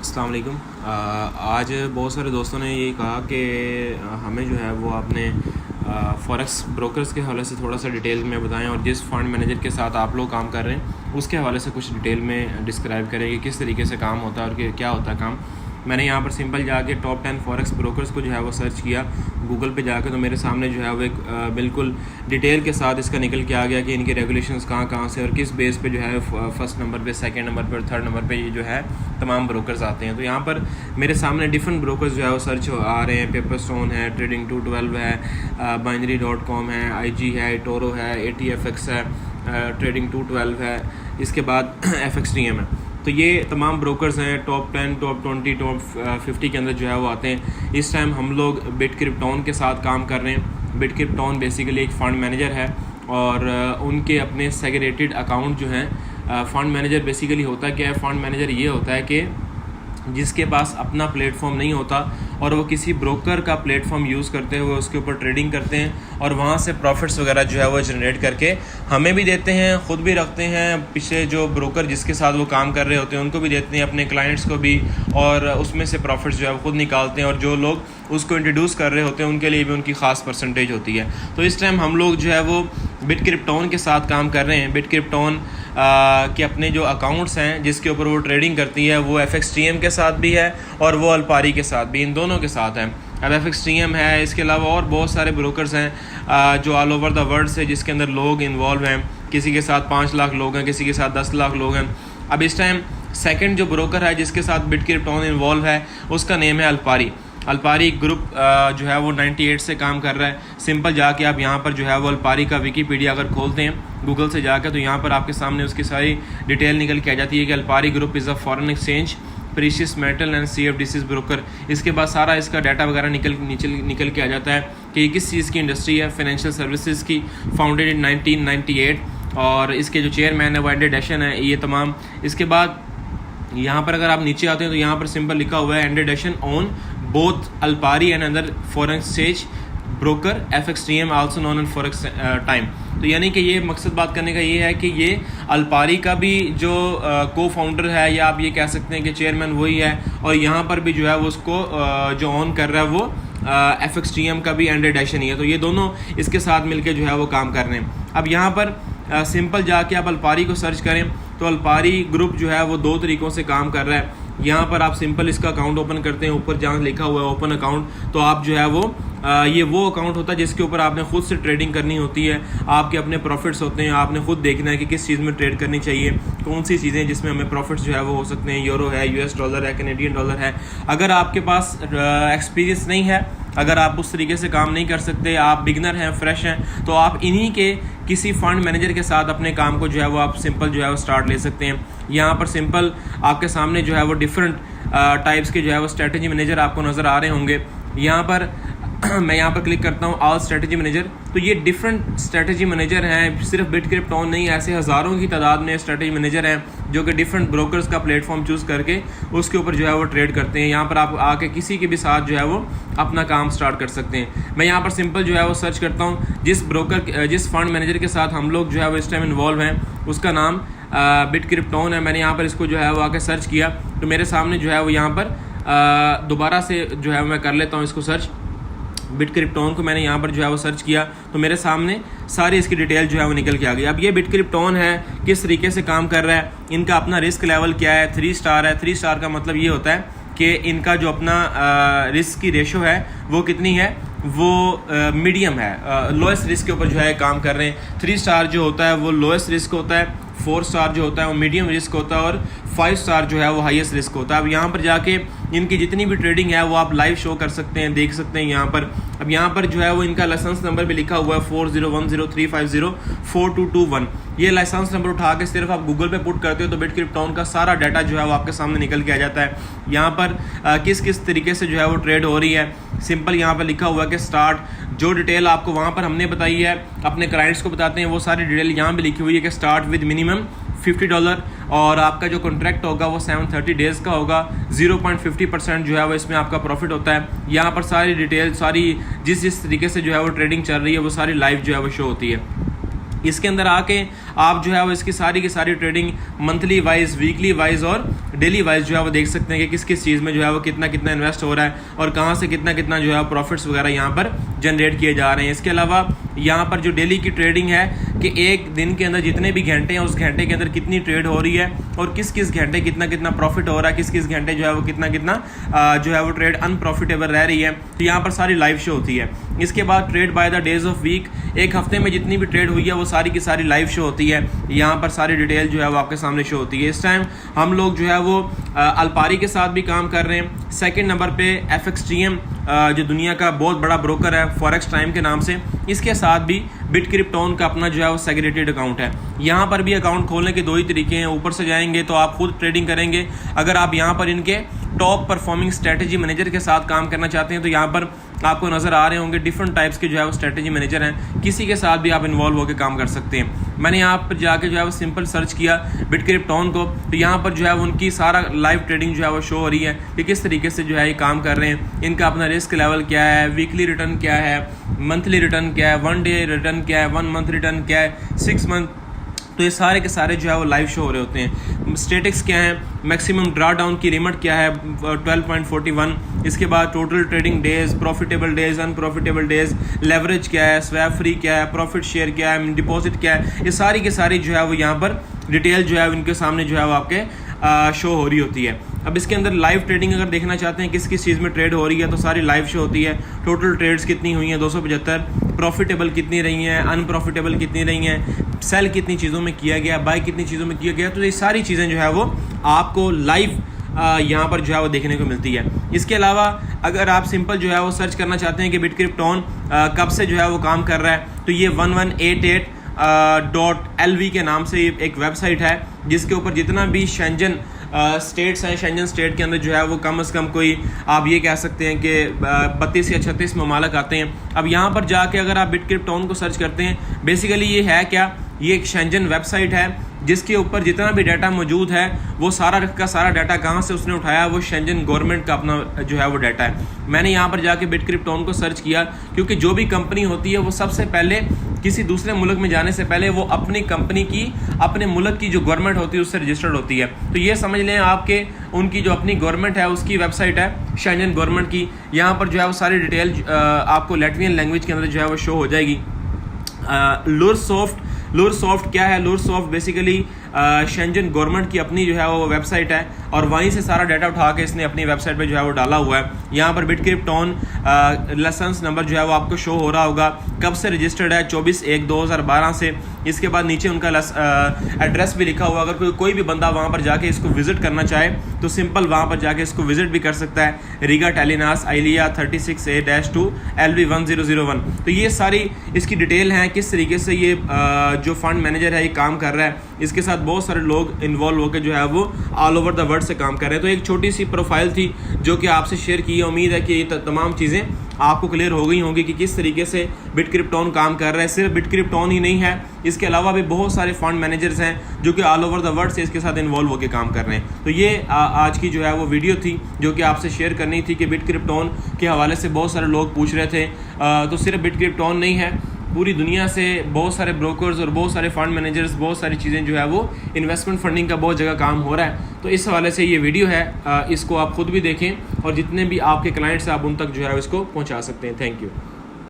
अस्सलाम वालेकुम। आज बहुत सारे दोस्तों ने ये कहा कि हमें जो है वो आपने फॉरेक्स ब्रोकर्स के हवाले से थोड़ा सा डिटेल में बताएं और जिस फंड मैनेजर के साथ आप लोग काम कर रहे हैं उसके हवाले से कुछ डिटेल में डिस्क्राइब करें कि किस तरीके से काम होता है और क्या होता है काम। मैंने यहाँ पर सिंपल जाके टॉप 10 फॉरेक्स ब्रोकर्स को जो है वो सर्च किया गूगल पे जाकर, तो मेरे सामने जो है वो एक बिल्कुल डिटेल के साथ इसका निकल के आ गया कि इनके रेगुलेशंस कहाँ कहाँ से और किस बेस पे जो है फर्स्ट नंबर पे, सेकंड नंबर पे और थर्ड नंबर पे ये जो है तमाम ब्रोकर्स आते हैं। तो यहाँ पर मेरे सामने डिफरेंट ब्रोकर्स जो है वो सर्च आ रहे हैं। पेपरस्टोन है, ट्रेडिंग 212 है, binary.com है, IG है, टोरो है, ATFX है, ट्रेडिंग 212 है, इसके बाद FXTM है। तो ये तमाम ब्रोकर्स हैं टॉप 10, टॉप 20, टॉप 50 के अंदर जो है वो आते हैं। इस टाइम हम लोग बिटक्रिप्टोन के साथ काम कर रहे हैं। बिटक्रिप्टोन बेसिकली एक फ़ंड मैनेजर है और उनके अपने सेग्रेटेड अकाउंट जो हैं। फ़ंड मैनेजर बेसिकली होता क्या है, फ़ंड मैनेजर ये होता है कि जिसके पास अपना प्लेटफॉर्म नहीं होता और वो किसी ब्रोकर का प्लेटफॉर्म यूज़ करते हुए उसके ऊपर ट्रेडिंग करते हैं और वहाँ से प्रॉफिट्स वगैरह जो है वो जनरेट करके हमें भी देते हैं, ख़ुद भी रखते हैं, पीछे जो ब्रोकर जिसके साथ वो काम कर रहे होते हैं उनको भी देते हैं, अपने क्लाइंट्स को भी, और उसमें से प्रॉफिट्स जो है वो खुद निकालते हैं और जो लोग उसको इंट्रोड्यूस कर रहे होते हैं उनके लिए भी उनकी ख़ास परसेंटेज होती है। तो इस टाइम हम लोग जो है वो बिटक्रिप्टोन के साथ काम कर रहे हैं। बिटक्रिप्टोन के अपने जो अकाउंट्स हैं जिसके ऊपर वो ट्रेडिंग करती है वो FXTM के साथ भी है और वो अल्पारी के साथ भी, इन दोनों के साथ है। अब FXTM है, इसके अलावा और बहुत सारे ब्रोकर्स हैं जो ऑल ओवर द वर्ल्ड से, जिसके अंदर लोग इन्वॉल्व हैं। किसी के साथ 5 लाख लोग हैं, किसी के साथ 10 लाख लोग हैं। अब इस टाइम सेकंड जो ब्रोकर है जिसके साथ बिटक्रिप्टोन इन्वॉल्व है उसका नेम है अल्पारी। अल्पारी ग्रुप जो है वो 98 से काम कर रहा है। सिंपल जाके आप यहाँ पर जो है वो अल्पारी का विकीपीडिया अगर खोलते हैं गूगल से जाकर तो यहाँ पर आपके सामने उसकी सारी डिटेल निकल के आ जाती है कि Alpari group is a foreign exchange, precious metal and CFDCs broker. इसके बाद सारा इसका डाटा वगैरह निकल के आ जाता है कि ये किस चीज़ की इंडस्ट्री है, फाइनेंशियल सर्विसेज की, फाउंडेड इन 1998 और इसके जो चेयरमैन है वो एंड्रे डशन है, ये तमाम। इसके बाद यहाँ पर अगर आप नीचे आते हैं तो यहाँ पर सिंपल लिखा हुआ है एंड्रे डशन on both Alpari and other foreign exchange broker FXTM also known as forex time. तो यानी कि ये मकसद बात करने का ये है कि ये अल्पारी का भी जो को फाउंडर है या आप ये कह सकते हैं कि चेयरमैन वही है और यहाँ पर भी जो है वो उसको जो ऑन कर रहा है वो FXTM का भी एंड्रे डशन ही है। तो ये दोनों इसके साथ मिलकर जो है वो काम कर रहे हैं। अब यहाँ पर सिंपल जाके आप अल्पारी को सर्च करें तो अल्पारी ग्रुप जो है वो 2 तरीक़ों से काम कर रहा है। यहाँ पर आप सिंपल इसका अकाउंट ओपन करते हैं, ऊपर जहाँ लिखा हुआ है ओपन अकाउंट, तो आप जो है वो ये वो अकाउंट होता है जिसके ऊपर आपने खुद से ट्रेडिंग करनी होती है। आपके अपने प्रॉफिट्स होते हैं, आपने खुद देखना है कि किस चीज़ में ट्रेड करनी चाहिए, कौन सी चीज़ें जिसमें हमें प्रॉफिट्स जो है वो हो सकते हैं। यूरो है, US डॉलर है, कैनेडियन डॉलर है। अगर आपके पास एक्सपीरियंस नहीं है, अगर आप उस तरीके से काम नहीं कर सकते, आप बिगनर हैं, फ्रेश हैं, तो आप इन्हीं के किसी फंड मैनेजर के साथ अपने काम को जो है वो आप सिंपल जो है वो स्टार्ट ले सकते हैं। यहाँ पर सिंपल आपके सामने जो है वो डिफरेंट टाइप्स के जो है वो स्ट्रेटजी मैनेजर आपको नज़र आ रहे होंगे। यहाँ पर मैं यहाँ पर क्लिक करता हूँ ऑल स्ट्रेटजी मैनेजर, तो ये डिफरेंट स्ट्रेटजी मैनेजर हैं। सिर्फ बिटक्रिप्टोन नहीं, ऐसे हज़ारों की तादाद में स्ट्रेटजी मैनेजर हैं जो कि डिफरेंट ब्रोकर्स का प्लेटफॉर्म चूज़ करके उसके ऊपर जो है वो ट्रेड करते हैं। यहाँ पर आप आके किसी के भी साथ जो है वो अपना काम स्टार्ट कर सकते हैं। मैं यहाँ पर सिंपल जो है वो सर्च करता हूँ जिस फंड मैनेजर के साथ हम लोग जो है वो इस टाइम इन्वॉल्व हैं उसका नाम बिटक्रिप्टोन है। मैंने यहाँ पर इसको जो है वो आके सर्च किया तो मेरे सामने जो है वो यहाँ पर दोबारा से जो है मैं कर लेता हूँ इसको सर्च। बिटक्रिप्टोन को मैंने यहाँ पर जो है वो सर्च किया तो मेरे सामने सारी इसकी डिटेल जो है वो निकल के आ गई। अब ये बिटक्रिप्टोन है, किस तरीके से काम कर रहा है, इनका अपना रिस्क लेवल क्या है, 3 स्टार है। 3 स्टार का मतलब ये होता है कि इनका जो अपना रिस्क की रेशो है वो कितनी है, वो मीडियम है, लोएस्ट रिस्क के ऊपर जो है काम कर रहे हैं। 3 स्टार जो होता है वो लोएस्ट रिस्क होता है, 4 स्टार जो होता है वो मीडियम रिस्क होता है और 5 स्टार जो है वो हाईएस्ट रिस्क होता है। अब यहाँ पर जाके इनकी जितनी भी ट्रेडिंग है वो आप लाइव शो कर सकते हैं, देख सकते हैं यहाँ पर। अब यहाँ पर जो है वो इनका लाइसेंस नंबर भी लिखा हुआ है 401035042221। ये लाइसेंस नंबर उठा के सिर्फ आप गूगल पे पुट करते हो तो बिटक्रिप्टोन का सारा डाटा जो है वो आपके सामने निकल के आ जाता है। यहाँ पर किस किस तरीके से जो है वो ट्रेड हो रही है, सिंपल यहाँ पर लिखा हुआ है कि स्टार्ट। जो डिटेल आपको वहाँ पर हमने बताई है, अपने क्लाइंट्स को बताते हैं, वो सारी डिटेल यहाँ भी लिखी हुई है कि स्टार्ट विद मिनिमम $50 और आपका जो कॉन्ट्रैक्ट होगा वो 730 डेज़ का होगा। 0.50% जो है वो इसमें आपका प्रॉफिट होता है। यहाँ पर सारी डिटेल, सारी जिस तरीके से जो है वो ट्रेडिंग चल रही है वो सारी लाइव जो है वो शो होती है। इसके अंदर आके आप जो है वो इसकी सारी की सारी trading monthly wise, weekly wise और डेली वाइज जो है वो देख सकते हैं कि किस किस चीज़ में जो है वो कितना कितना इन्वेस्ट हो रहा है और कहाँ से कितना कितना जो है प्रॉफिट्स वगैरह यहाँ पर जनरेट किए जा रहे हैं। इसके अलावा यहाँ पर जो डेली की ट्रेडिंग है कि एक दिन के अंदर जितने भी घंटे हैं उस घंटे के अंदर कितनी ट्रेड हो रही है और किस किस घंटे कितना कितना प्रॉफिट हो रहा है, किस किस घंटे जो है वो कितना कितना जो है वो ट्रेड अनप्रॉफिटेबल रह रही है, तो यहाँ पर सारी लाइव शो होती है। इसके बाद trade by the days of week, एक हफ्ते में जितनी भी ट्रेड हुई है वो सारी की सारी लाइव शो होती है। यहाँ पर सारी डिटेल जो है वो आपके सामने शो होती है। इस टाइम हम लोग जो है वो अल्पारी के साथ भी काम कर रहे हैं। सेकंड नंबर पे FXTM जो दुनिया का बहुत बड़ा ब्रोकर है फॉरेक्स टाइम के नाम से, इसके साथ भी बिटक्रिप्टोन का अपना जो है वो सेग्रेटेड अकाउंट है। यहाँ पर भी अकाउंट खोलने के 2 ही तरीके हैं। ऊपर से जाएंगे तो आप खुद ट्रेडिंग करेंगे। अगर आप यहाँ पर इनके टॉप परफॉर्मिंग स्ट्रेटेजी मैनेजर के साथ काम करना चाहते हैं तो यहाँ पर आपको नज़र आ रहे होंगे डिफरेंट टाइप्स के जो है वो स्ट्रेटेजी मैनेजर हैं, किसी के साथ भी आप इन्वॉल्व होकर काम कर सकते हैं। मैंने यहाँ पर जाके जो है वो सिंपल सर्च किया बिटक्रिप्टोन को, तो यहाँ पर जो है उनकी सारा लाइव ट्रेडिंग जो है वो शो हो रही है कि किस तरीके से जो है ये काम कर रहे हैं। इनका अपना रिस्क लेवल क्या है, वीकली रिटर्न क्या है, मंथली रिटर्न क्या है, 1 डे रिटर्न क्या है, 1 मंथ रिटर्न क्या है, 6 मंथ, तो ये सारे के सारे जो है वो लाइव शो हो रहे होते हैं। स्टेटिक्स क्या है, मैक्सिमम ड्रा डाउन की लिमिट क्या है 12.41, इसके बाद total trading days, profitable days, unprofitable days, leverage क्या है, स्वैप फ्री क्या है, प्रॉफिट शेयर क्या है, डिपॉजिट क्या है, ये सारी की सारी जो है वो यहाँ पर डिटेल जो है इनके सामने जो है वो आपके शो हो रही होती है। अब इसके अंदर लाइव ट्रेडिंग अगर देखना चाहते हैं किस किस चीज़ में ट्रेड हो रही है तो सारी लाइव शो होती है। टोटल ट्रेड्स कितनी हुई हैं 275, प्रॉफिटेबल कितनी रही हैं, अनप्रॉफिटेबल कितनी रही हैं, सेल कितनी चीज़ों में किया गया, बाय कितनी चीज़ों में किया गया, तो ये सारी चीज़ें जो है वो आपको लाइव यहाँ पर जो है वो देखने को मिलती है। इसके अलावा अगर आप सिंपल जो है वो सर्च करना चाहते हैं कि बिटक्रिप्टोन कब से जो है वो काम कर रहा है तो ये 1188.lv के नाम से एक वेबसाइट है जिसके ऊपर जितना भी शेंजन स्टेट्स हैं, शेंजन स्टेट के अंदर जो है वो कम से कम कोई आप ये कह सकते हैं कि 32 या 36 ममालिक आते हैं। अब यहाँ पर जाके अगर आप बिटक्रिप्टोन को सर्च करते हैं, बेसिकली ये है क्या, ये एक शेंजन वेबसाइट है जिसके ऊपर जितना भी डाटा मौजूद है वो सारा का सारा डाटा कहाँ से उसने उठाया, वो शेंजन गवर्नमेंट का अपना जो है वो डाटा है। मैंने यहाँ पर जाके बिटक्रिप्टोन को सर्च किया क्योंकि जो भी कंपनी होती है वो सबसे पहले किसी दूसरे मुल्क में जाने से पहले वो अपनी कंपनी की, अपने मुल्क की जो गवर्नमेंट होती है उससे रजिस्टर्ड होती है। तो ये समझ लें आपके उनकी जो अपनी गवर्नमेंट है उसकी वेबसाइट है शेंजन गवर्नमेंट की। यहाँ पर जो है वो सारी डिटेल आपको लैट्वियन लैंग्वेज के अंदर जो है वो शो हो जाएगी। लुरसॉफ्ट क्या है, लुरसॉफ्ट बेसिकली शेंजन गवर्नमेंट की अपनी जो है वो वेबसाइट है और वहीं से सारा डाटा उठा के इसने अपनी वेबसाइट पे जो है वो डाला हुआ है। यहाँ पर बिटक्रिप्टोन लाइसेंस नंबर जो है वो आपको शो हो रहा होगा, कब से रजिस्टर्ड है 24/1/2012 से। इसके बाद नीचे उनका एड्रेस भी लिखा हुआ, अगर कोई भी बंदा वहाँ पर जाके इसको विजिट करना चाहे तो सिंपल वहाँ पर जाके इसको विजिट भी कर सकता है। Riga टेलिनास आइलिया 36A-2 LV1001। तो ये सारी इसकी डिटेल है किस तरीके से ये जो फंड मैनेजर है ये काम कर रहा है। इसके साथ बहुत सारे लोग इन्वॉल्व होकर जो है वो ऑल ओवर द वर्ल्ड से काम कर रहे हैं। तो एक छोटी सी प्रोफाइल थी जो कि आपसे शेयर की है। उम्मीद है कि ये तमाम चीज़ें आपको क्लियर हो गई होंगी कि किस तरीके से बिटक्रिप्टोन काम कर रहा है। सिर्फ बिटक्रिप्टोन ही नहीं है, इसके अलावा भी बहुत सारे फंड मैनेजर्स हैं जो कि ऑल ओवर द वर्ल्ड से इसके साथ इन्वॉल्व होकर काम कर रहे हैं। तो ये आज की जो है वो वीडियो थी जो कि आपसे शेयर करनी थी कि बिटक्रिप्टोन के हवाले से बहुत सारे लोग पूछ रहे थे। तो सिर्फ बिटक्रिप्टोन नहीं है, पूरी दुनिया से बहुत सारे ब्रोकर्स और बहुत सारे फंड मैनेजर्स, बहुत सारी चीज़ें जो है वो इन्वेस्टमेंट फंडिंग का बहुत जगह काम हो रहा है। तो इस हवाले से ये वीडियो है, इसको आप खुद भी देखें और जितने भी आपके क्लाइंट्स हैं आप उन तक जो है इसको पहुंचा सकते हैं। Thank you.